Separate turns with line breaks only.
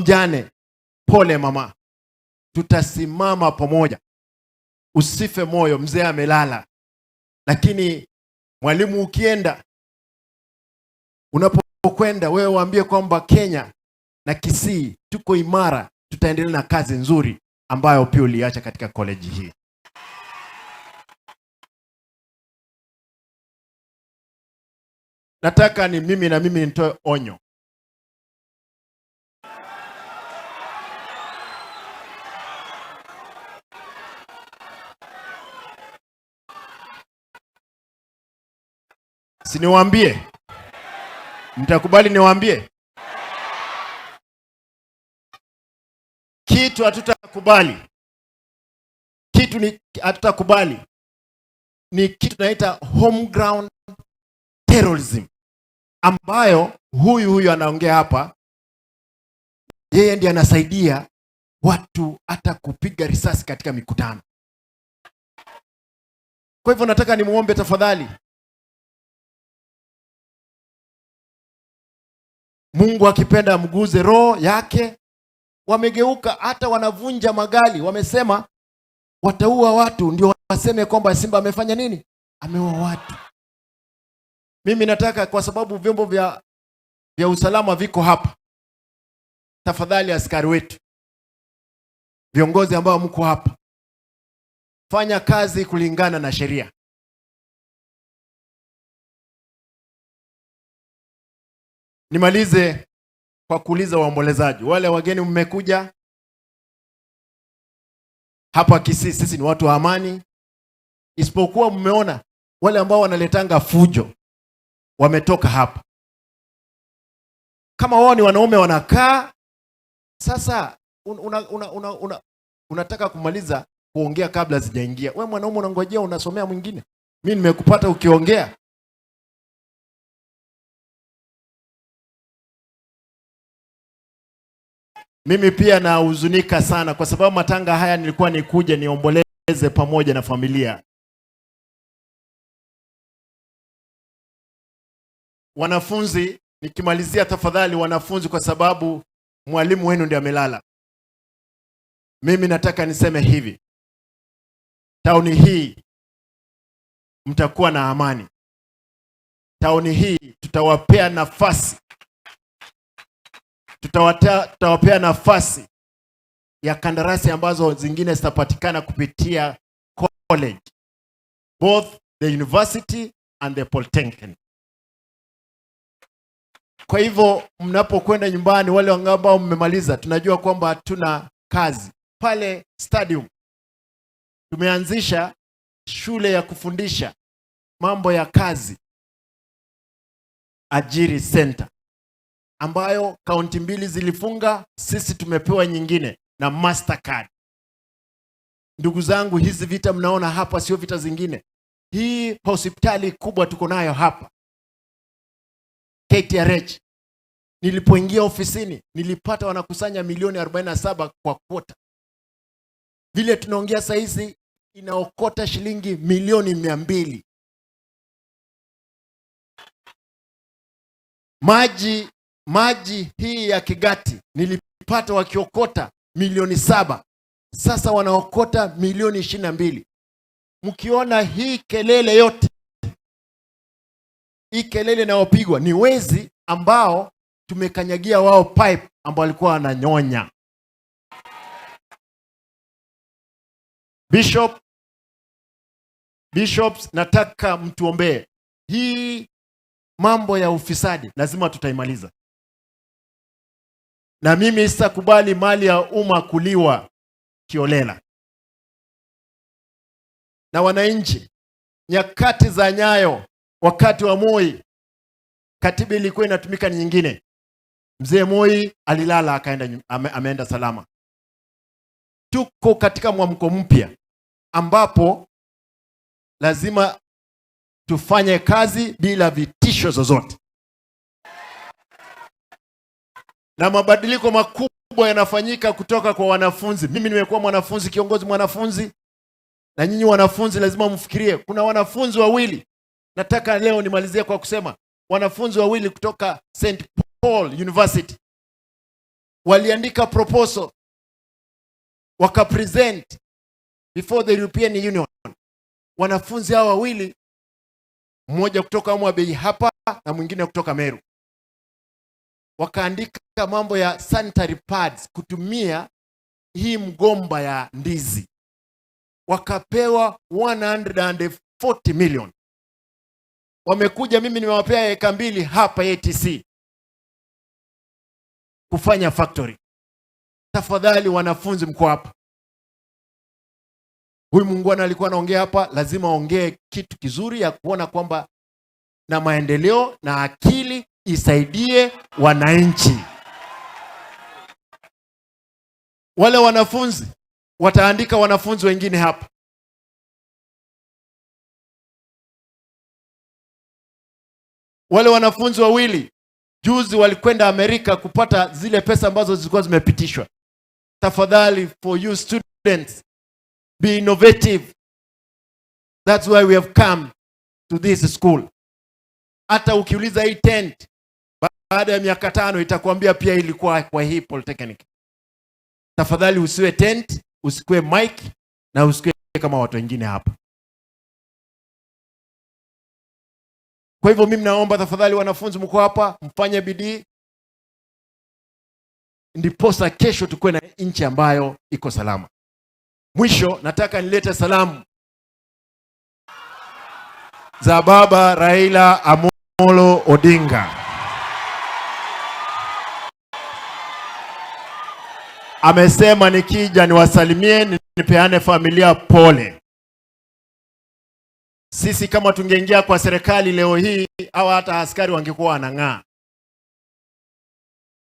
mjane, pole mama, tutasimama pamoja, usife moyo, mzee amelala. Lakini mwalimu, ukienda, unapokwenda wewe waambie kwamba Kenya na Kisii tuko imara, tutaendelea na kazi nzuri ambayo pia uliacha katika college hii. Nataka ni mimi nitoe onyo. Si niwaambie? Mtakubali niwaambie? Kitu hatutakubali. Hatutakubali ni kitu tunaita home ground terrorism, ambayo huyu anaongea hapa, yeye ndiye anasaidia watu hata kupiga risasi katika mikutano. Kwa hivyo nataka nimuombe tafadhali, Mungu akipenda mguze roho yake. Wamegeuka, hata wanavunja magali, wamesema wataua watu ndio waseme kwamba Simba amefanya nini? Ameua watu. Mimi nataka, kwa sababu vyombo vya usalama viko hapa, tafadhali askari wetu, viongozi ambao mko hapa, fanya kazi kulingana na sheria. Nimalize kwa kuuliza waombolezaji, wale wageni mmekuja hapa Kisii, sisi ni watu wa amani, isipokuwa mmeona wale ambao wanaletanga fujo wametoka hapa. Kama wao ni wanaume wanakaa, sasa unataka kumaliza kuongea kabla sijaingia. Wewe mwanaume unangojea, unasomea mwingine. Mimi nimekupata ukiongea. Mimi pia nahuzunika sana kwa sababu matanga haya nilikuwa nikuje niomboleze pamoja na familia. Wanafunzi, nikimalizia tafadhali wanafunzi, kwa sababu mwalimu wenu ndiye amelala. Mimi nataka niseme hivi, tauni hii mtakuwa na amani. Tauni hii tutawapea nafasi. Tutawapea nafasi ya kandarasi ambazo zingine zitapatikana kupitia college, both the university and the polytechnic. Kwa hivyo mnapokwenda nyumbani, wale ambao mmemaliza, tunajua kwamba hatuna kazi pale stadium. Tumeanzisha shule ya kufundisha mambo ya kazi, ajiri center, ambayo kaunti 2 zilifunga, sisi tumepewa nyingine na Mastercard. Ndugu zangu, hizi vita mnaona hapa sio vita zingine. Hii hospitali kubwa tuko nayo hapa KTRH. Nilipoingia ofisini nilipata wanakusanya milioni 47 kwa kwota. Vile tunaongea saa hizi inaokota shilingi milioni 200. Maji hii ya Kigati nilipata wakiokota milioni 7. Sasa wanaokota milioni 22. Mkiona hii kelele yote, hii kelele inayopigwa ni wezi ambao tumekanyagia wao pipe ambao walikuwa wananyonya. Bishops, nataka mtuombee. Hii mambo ya ufisadi lazima tutaimaliza. Na mimi sitakubali mali ya umma kuliwa kiolela. Na wananchi, nyakati za Nyayo, wakati wa Moi, katiba ilikuwa inatumika ni nyingine. Mzee Moi alilala akaenda, ameenda salama. Tuko katika mwamko mpya ambapo lazima tufanye kazi bila vitisho zozote. Na mabadiliko makubwa yanafanyika kutoka kwa wanafunzi. Mimi nimekuwa mwanafunzi, kiongozi mwanafunzi, na nyinyi wanafunzi lazima mfikirie. Kuna wanafunzi wawili, nataka leo nimalizie kwa kusema, wanafunzi wawili kutoka St. Paul University waliandika proposal wakapresent before the European Union. Wanafunzi hao wawili, mmoja kutoka Homabay hapa na mwingine kutoka Meru, wakaandika mambo ya sanitary pads kutumia hii mgomba ya ndizi. Wakapewa 140 million. Wamekuja, mimi nimewapea eka 2 hapa ATC kufanya factory. Tafadhali wanafunzi mko hapa. Huyu muungwana alikuwa anaongea hapa, lazima aongee kitu kizuri ya kuona kwamba na maendeleo na akili isaidie wananchi. Wale wanafunzi wataandika wanafunzi wengine hapa. Wale wanafunzi wawili juzi walikwenda Amerika kupata zile pesa ambazo zilikuwa zimepitishwa. Tafadhali, for you students, be innovative. That's why we have come to this school. Hata ukiuliza hii tent baada ya miaka 5 itakwambia pia ilikuwa kwa hii polytechnic. Tafadhali usiwe tent, usikue mic na usikue kama watu wengine hapa. Kwa hivyo mimi naomba tafadhali wanafunzi mko hapa, mfanye bidii ndiposa kesho tukue na nchi ambayo iko salama. Mwisho nataka nilete salamu za Baba Raila Amolo Odinga. Amesema nikija niwasalimie, nipeane familia pole. Sisi kama tungeingia kwa serikali leo hii, au hata askari wangekuwa wanang'aa.